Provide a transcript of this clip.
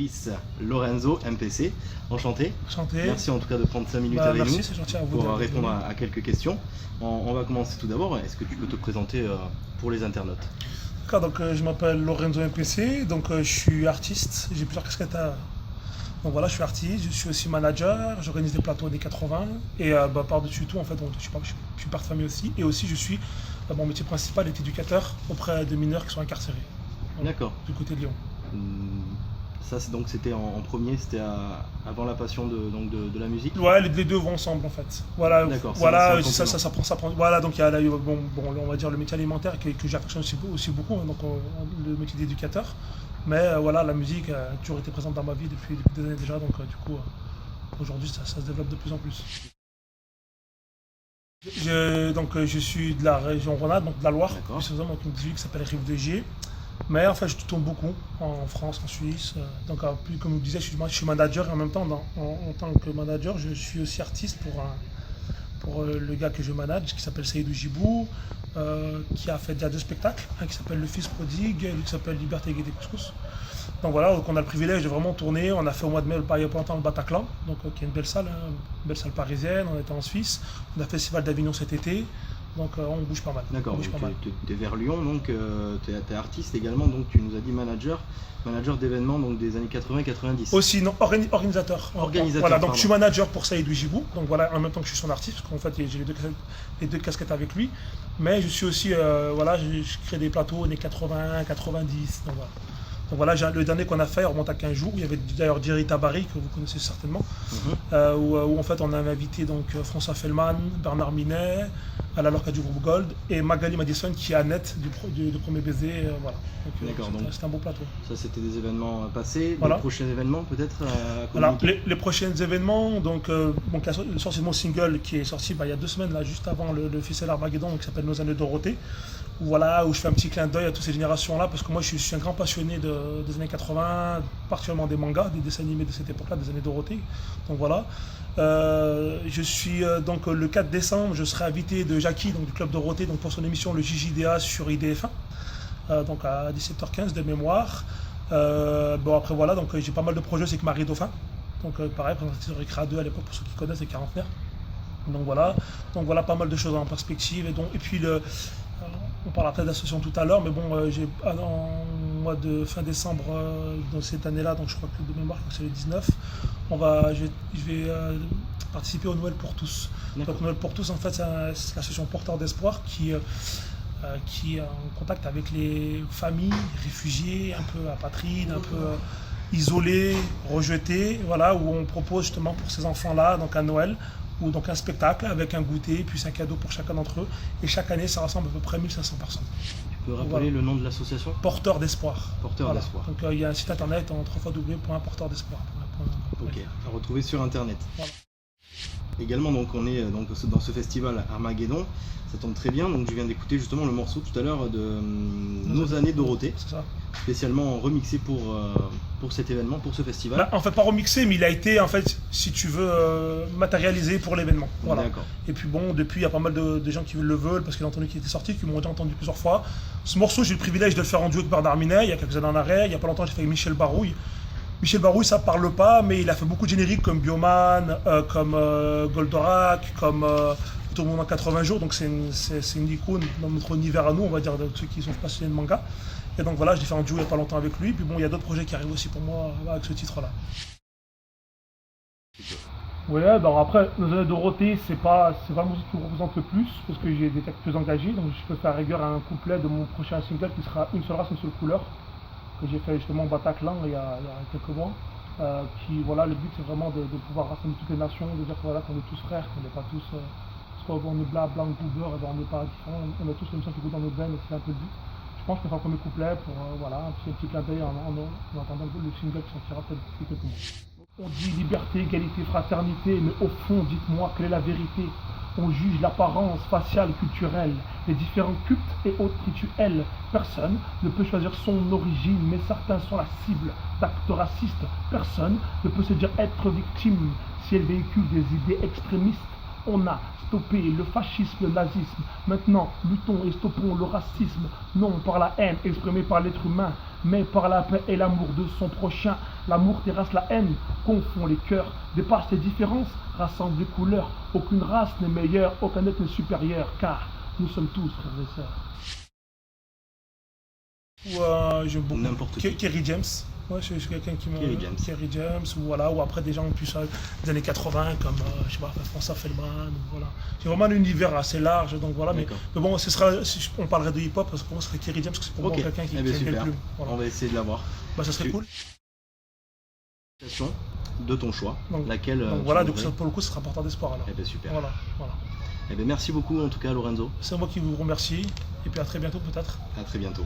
Luis Lorenzo, MPC. Enchanté. Enchanté. Merci en tout cas de prendre 5 minutes avec merci, nous c'est gentil à vous pour répondre à quelques questions. On va commencer tout d'abord. Est-ce que tu peux te présenter pour les internautes? D'accord, donc je m'appelle Lorenzo MPC, donc je suis artiste, j'ai plusieurs casquettes à... Donc voilà, je suis artiste, je suis aussi manager, j'organise des plateaux années 80 et par-dessus tout, en fait, donc, je suis père de famille aussi, et aussi je suis, mon métier principal est éducateur auprès de mineurs qui sont incarcérés. D'accord. Du côté de Lyon. Ça, c'était en premier, c'était avant la passion de la musique. Ouais, les deux vont ensemble en fait. Voilà, d'accord, voilà, ça prend. Voilà, donc il y a bon, on va dire le métier alimentaire que j'affectionne aussi beaucoup, hein, donc le métier d'éducateur. Mais voilà, la musique a toujours été présente dans ma vie depuis des années déjà, donc du coup, aujourd'hui, ça se développe de plus en plus. Je suis de la région Rhône-Alpes, donc de la Loire, précisément, donc une ville qui s'appelle Rive de Gier. Mais en fait, je tourne beaucoup en France, en Suisse. Donc, comme je vous disais, je suis manager et en même temps, en tant que manager, je suis aussi artiste pour le gars que je manage, qui s'appelle Seydou Djibou, qui a fait déjà 2 spectacles, un qui s'appelle Le Fils Prodigue et l'autre qui s'appelle Liberté Gay des Couscous. Donc voilà, donc on a le privilège de vraiment tourner. On a fait au mois de mai, il y a pas longtemps, le Bataclan, donc, qui est une belle salle, hein, une belle salle parisienne. On était en Suisse. On a fait le Festival d'Avignon cet été. Donc on bouge pas mal. D'accord, tu es vers Lyon, donc tu es artiste également, donc tu nous as dit manager d'événements des années 80-90. Aussi, non, organisateur. Voilà, donc je suis manager pour Seydou Djibou, donc voilà, en même temps que je suis son artiste, parce qu'en fait j'ai les deux casquettes avec lui, mais je suis aussi, voilà, je crée des plateaux années 80, 90, donc voilà. Donc voilà, le dernier qu'on a fait remonte à 15 jours, il y avait d'ailleurs Jerry Tabary, que vous connaissez certainement, où en fait on avait invité donc François Fellman, Bernard Minet, Alain Lorca du groupe Gold et Magali Madison qui est Annette du premier baiser, voilà. D'accord, donc c'était un beau plateau. Ça c'était des événements passés, voilà. Les prochains événements peut-être voilà, les prochains événements, donc la sortie de mon single qui est sorti il y a 2 semaines, là, juste avant le Festival Armageddon, qui s'appelle Nos années Dorothée. Voilà, où je fais un petit clin d'œil à toutes ces générations-là, parce que moi je suis un grand passionné des années 80, particulièrement des mangas, des dessins animés de cette époque-là, des années Dorothée. Donc voilà. Je suis donc le 4 décembre, je serai invité de Jackie, donc du Club Dorothée, donc pour son émission le JJDA sur IDF1, donc à 17h15 de mémoire. Bon après voilà, donc j'ai pas mal de projets avec Marie Dauphin. Donc pareil, présentatrice de Récréa 2 à l'époque pour ceux qui connaissent, les quarantenaires. Donc voilà pas mal de choses en perspective. Et puis on parlera peut-être d'association tout à l'heure, mais bon, j'ai en mois de fin décembre dans cette année-là, donc je crois que de mémoire c'est le 19, je vais participer au Noël pour tous. Donc Noël pour tous, en fait, c'est l'association Porteur d'Espoir qui est en contact avec les familles réfugiés, un peu apatrides, un peu isolés, rejetés, voilà, où on propose justement pour ces enfants-là, donc à Noël, ou donc un spectacle avec un goûter, puis un cadeau pour chacun d'entre eux. Et chaque année, ça rassemble à peu près 1500 personnes. Tu peux rappeler le nom de l'association? Porteur d'Espoir. Porteur d'Espoir. Donc il y a un site internet en www.porteurdespoir. Ok, à retrouver sur internet. Voilà. Également, donc, on est dans ce festival Armageddon. Ça tombe très bien, donc je viens d'écouter justement le morceau tout à l'heure de Nos années Dorothée. C'est ça. Spécialement remixé pour cet événement, pour ce festival. Bah, en fait, pas remixé, mais il a été, en fait, si tu veux, matérialisé pour l'événement. Voilà. Et puis bon, depuis, il y a pas mal de gens qui le veulent, parce qu'il a entendu qu'il était sorti, qui m'ont déjà entendu plusieurs fois. Ce morceau, j'ai eu le privilège de le faire en duo avec Bernard Minet, il y a quelques années en arrêt. Il y a pas longtemps, j'ai fait avec Michel Barouille. Michel Barouille, ça parle pas, mais il a fait beaucoup de génériques comme Bioman, comme Goldorak, comme Tout le monde en 80 jours. Donc c'est une icône dans notre univers à nous, on va dire, de ceux qui sont passionnés de manga. Et donc voilà, je l'ai fait en duo il n'y a pas longtemps avec lui. Puis bon, il y a d'autres projets qui arrivent aussi pour moi avec ce titre-là. Ouais, donc après, Nos années Dorothée, c'est pas la musique qui me représente le plus, parce que j'ai des textes plus engagés. Donc je peux faire rigueur à un couplet de mon prochain single qui sera Une seule race, une seule couleur, que j'ai fait justement au Bataclan il y a quelques mois. Voilà, le but c'est vraiment de pouvoir rassembler toutes les nations, de dire voilà, qu'on est tous frères, qu'on n'est pas tous, soit on est blanc ou beurre, et ben on n'est pas différents, on a tous le même sang qui goûte dans notre veine, et c'est un peu le but. Je pense que c'est un premier couplet pour voilà, un petit clin d'œil en entendant le single qui sortira peut-être d'ici quelques mois. On dit liberté, égalité, fraternité, mais au fond, dites-moi, quelle est la vérité? On juge l'apparence faciale, culturelle, les différents cultes et autres rituels. Personne ne peut choisir son origine, mais certains sont la cible d'actes racistes. Personne ne peut se dire être victime si elle véhicule des idées extrémistes. On a stoppé le fascisme, le nazisme. Maintenant, luttons et stoppons le racisme. Non par la haine exprimée par l'être humain, mais par la paix et l'amour de son prochain. L'amour terrasse la haine, confond les cœurs, dépasse les différences, rassemble les couleurs. Aucune race n'est meilleure, aucun être n'est supérieur, car nous sommes tous frères et sœurs. Ou j'aime beaucoup N'importe qui. Kerry James. Ouais, je suis quelqu'un qui me. Kerry James. Ou voilà, ou après des gens plus des années 80 comme je sais pas, François Feldman, voilà. J'ai vraiment un univers assez large, donc voilà. Mais bon, ce sera, si on parlerait de hip-hop, parce que pour moi, ce serait Kerry James, parce que c'est pour moi quelqu'un qui aime bien le plume. Voilà. On va essayer de l'avoir. Bah, ça serait cool. De ton choix, donc, laquelle. Donc voilà, donc pour le coup, ce sera porteur d'espoir alors. Eh bien super. Voilà. Eh bien merci beaucoup en tout cas Lorenzo. C'est moi qui vous remercie, et puis à très bientôt peut-être. À très bientôt.